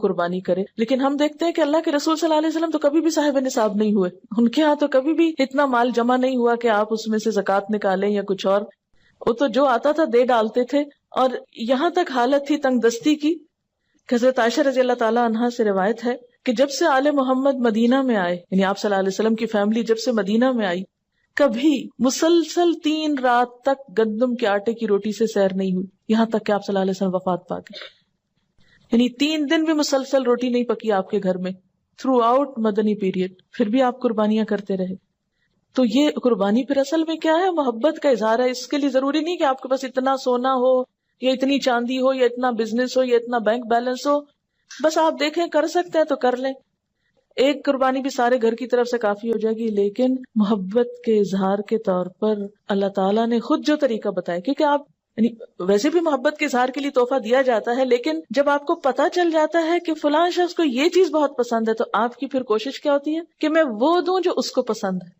قربانی کرے. لیکن ہم دیکھتے ہیں کہ اللہ کے رسول صلی اللہ علیہ وسلم تو کبھی بھی صاحب نصاب نہیں ہوئے. ان کے ہاں تو کبھی بھی اتنا مال جمع نہیں ہوا کہ آپ اس میں سے زکوٰۃ نکالیں یا کچھ اور. وہ تو جو آتا تھا دے ڈالتے تھے. اور یہاں تک حالت تھی تنگ دستی کی. حضرت عائشہ رضی اللہ تعالیٰ عنہا سے روایت ہے کہ جب سے آل محمد مدینہ میں آئے، یعنی آپ صلی اللہ علیہ وسلم کی فیملی جب سے مدینہ میں آئی، کبھی مسلسل 3 رات تک گندم کے آٹے کی روٹی سے سیر نہیں ہوئی، یہاں تک کہ آپ صلی اللہ علیہ وسلم وفات پا گئے. یعنی 3 دن بھی مسلسل روٹی نہیں پکی آپ کے گھر میں تھرو آؤٹ مدنی پیریڈ. پھر بھی آپ قربانیاں کرتے رہے. تو یہ قربانی پھر اصل میں کیا ہے؟ محبت کا اظہار ہے. اس کے لیے ضروری نہیں کہ آپ کے پاس اتنا سونا ہو یا اتنی چاندی ہو یا اتنا بزنس ہو یا اتنا بینک بیلنس ہو. بس آپ دیکھیں کر سکتے ہیں تو کر لیں. ایک قربانی بھی سارے گھر کی طرف سے کافی ہو جائے گی. لیکن محبت کے اظہار کے طور پر اللہ تعالیٰ نے خود جو طریقہ بتایا، کیونکہ آپ یعنی ویسے بھی محبت کے اظہار کے لیے تحفہ دیا جاتا ہے، لیکن جب آپ کو پتا چل جاتا ہے کہ فلاں شخص کو یہ چیز بہت پسند ہے تو آپ کی پھر کوشش کیا ہوتی ہے کہ میں وہ دوں جو اس کو پسند ہے.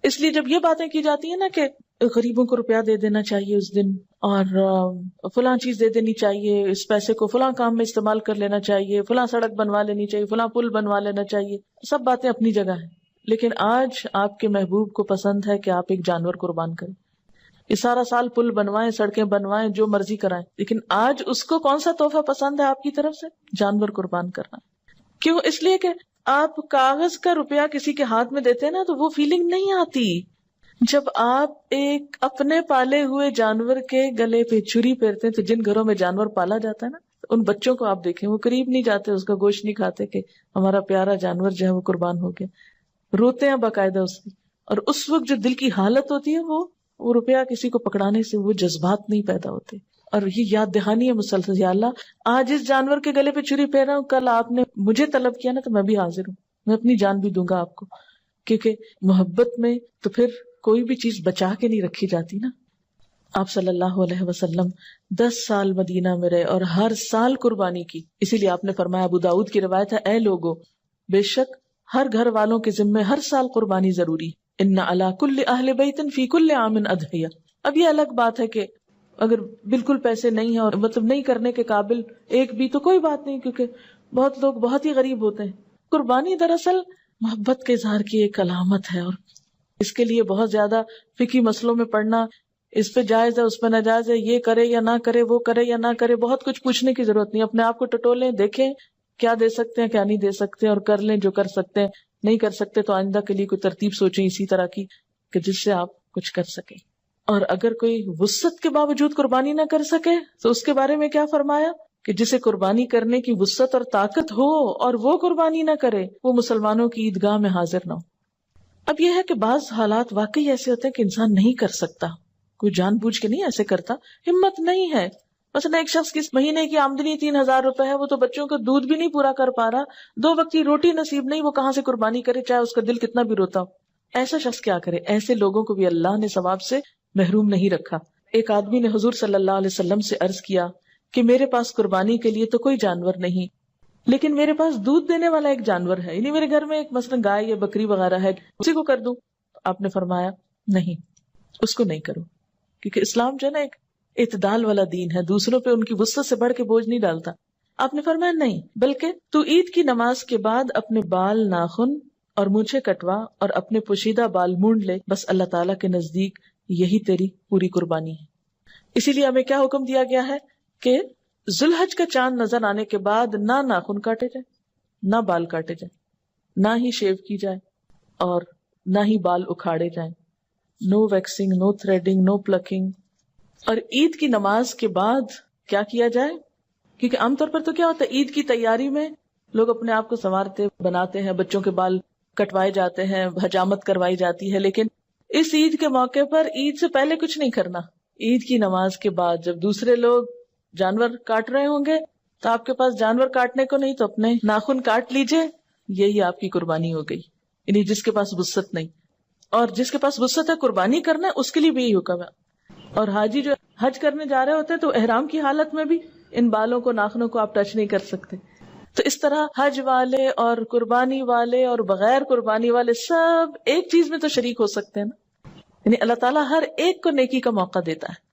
اس لیے جب یہ باتیں کی جاتی ہیں نا کہ غریبوں کو روپیہ دے دینا چاہیے اس دن، اور فلاں چیز دے دینی چاہیے، اس پیسے کو فلاں کام میں استعمال کر لینا چاہیے، فلاں سڑک بنوا لینی چاہیے، فلاں پل بنوا لینا چاہیے، سب باتیں اپنی جگہ ہیں. لیکن آج آپ کے محبوب کو پسند ہے کہ آپ ایک جانور قربان کریں. یہ سارا سال پل بنوائیں، سڑکیں بنوائیں، جو مرضی کرائیں، لیکن آج اس کو کون سا تحفہ پسند ہے آپ کی طرف سے؟ جانور قربان کرنا. کیوں؟ اس لیے کہ آپ کاغذ کا روپیہ کسی کے ہاتھ میں دیتے ہیں نا تو وہ فیلنگ نہیں آتی. جب آپ ایک اپنے پالے ہوئے جانور کے گلے پہ چھری پھیرتے ہیں، تو جن گھروں میں جانور پالا جاتا ہے نا، ان بچوں کو آپ دیکھیں وہ قریب نہیں جاتے، اس کا گوشت نہیں کھاتے کہ ہمارا پیارا جانور جو ہے وہ قربان ہو گیا. روتے ہیں باقاعدہ اس کی. اور اس وقت جو دل کی حالت ہوتی ہے وہ روپیہ کسی کو پکڑانے سے وہ جذبات نہیں پیدا ہوتے. اور یہ یاد دہانی ہے مسلسل، یا اللہ آج اس جانور کے گلے پہ چھری پھیر رہا ہوں، کل آپ نے مجھے طلب کیا نا تو میں بھی حاضر ہوں، میں اپنی جان بھی دوں گا آپ کو. کیونکہ محبت میں تو پھر کوئی بھی چیز بچا کے نہیں رکھی جاتی نا. آپ صلی اللہ علیہ وسلم 10 سال مدینہ میں رہے اور ہر سال قربانی کی. اسی لیے آپ نے فرمایا، ابو داؤد کی روایت ہے، اے لوگو، بے شک ہر گھر والوں کے ذمے ہر سال قربانی ضروری. ان علی کل اہل بیت فی کل عام اضحیہ. اب یہ الگ بات ہے کہ اگر بالکل پیسے نہیں ہیں اور مطلب نہیں کرنے کے قابل ایک بھی تو کوئی بات نہیں، کیونکہ بہت لوگ بہت ہی غریب ہوتے ہیں. قربانی دراصل محبت کے اظہار کی ایک علامت ہے، اور اس کے لیے بہت زیادہ فقہی مسئلوں میں پڑھنا، اس پہ جائز ہے اس پہ ناجائز ہے، یہ کرے یا نہ کرے، وہ کرے یا نہ کرے، بہت کچھ پوچھنے کی ضرورت نہیں. اپنے آپ کو ٹٹولیں، دیکھیں کیا دے سکتے ہیں کیا نہیں دے سکتے، اور کر لیں جو کر سکتے ہیں. نہیں کر سکتے تو آئندہ کے لیے کوئی ترتیب سوچیں اسی طرح کی کہ جس سے آپ کچھ کر سکیں. اور اگر کوئی وسعت کے باوجود قربانی نہ کر سکے تو اس کے بارے میں کیا فرمایا کہ جسے قربانی کرنے کی وسعت اور طاقت ہو اور وہ قربانی نہ کرے، وہ مسلمانوں کی عیدگاہ میں حاضر نہ ہو. اب یہ ہے کہ بعض حالات واقعی ایسے ہوتے ہیں کہ انسان نہیں کر سکتا، کوئی جان بوجھ کے نہیں ایسے کرتا، ہمت نہیں ہے. مثلا ایک شخص کی مہینے کی آمدنی 3,000 روپے ہے، وہ تو بچوں کا دودھ بھی نہیں پورا کر پا رہا، 2 وقت کی روٹی نصیب نہیں، وہ کہاں سے قربانی کرے چاہے اس کا دل کتنا بھی روتا ہو. ایسا شخص کیا کرے؟ ایسے لوگوں کو بھی اللہ نے ثواب سے محروم نہیں رکھا. ایک آدمی نے حضور صلی اللہ علیہ وسلم سے عرض کیا کہ میرے پاس قربانی کے لیے تو کوئی جانور نہیں، لیکن میرے پاس دودھ دینے والا ایک جانور ہے، یعنی میرے گھر میں ایک مثلا گائے یا بکری وغیرہ ہے، اسی کو کر دوں؟ آپ نے فرمایا نہیں، اس کو نہیں کرو، کیونکہ اسلام جو ہے نا ایک اعتدال والا دین ہے، دوسروں پہ ان کی وسعت سے بڑھ کے بوجھ نہیں ڈالتا. آپ نے فرمایا نہیں، بلکہ تو عید کی نماز کے بعد اپنے بال، ناخن اور مونچھیں کٹوا اور اپنے پوشیدہ بال مونڈ لے، بس اللہ تعالیٰ کے نزدیک یہی تیری پوری قربانی ہے. اسی لیے ہمیں کیا حکم دیا گیا ہے کہ ذوالحج کا چاند نظر آنے کے بعد نہ ناخن کاٹے جائیں، نہ بال کاٹے جائیں، نہ ہی شیو کی جائے، اور نہ ہی بال اکھاڑے جائیں. نو ویکسنگ، نو تھریڈنگ، نو پلکنگ. اور عید کی نماز کے بعد کیا کیا جائے؟ کیونکہ عام طور پر تو کیا ہوتا ہے، عید کی تیاری میں لوگ اپنے آپ کو سنوارتے بناتے ہیں، بچوں کے بال کٹوائے جاتے ہیں، حجامت کروائی جاتی ہے. لیکن اس عید کے موقع پر عید سے پہلے کچھ نہیں کرنا. عید کی نماز کے بعد جب دوسرے لوگ جانور کاٹ رہے ہوں گے تو آپ کے پاس جانور کاٹنے کو نہیں تو اپنے ناخن کاٹ لیجئے، یہی آپ کی قربانی ہو گئی. یعنی جس کے پاس وسعت نہیں، اور جس کے پاس وسعت ہے قربانی کرنا ہے، اس کے لیے بھی یہی حکم ہے. اور حاجی جو حج کرنے جا رہے ہوتے ہیں تو احرام کی حالت میں بھی ان بالوں کو، ناخنوں کو آپ ٹچ نہیں کر سکتے. تو اس طرح حج والے اور قربانی والے اور بغیر قربانی والے سب ایک چیز میں تو شریک ہو سکتے ہیں نا. یعنی اللہ تعالیٰ ہر ایک کو نیکی کا موقع دیتا ہے.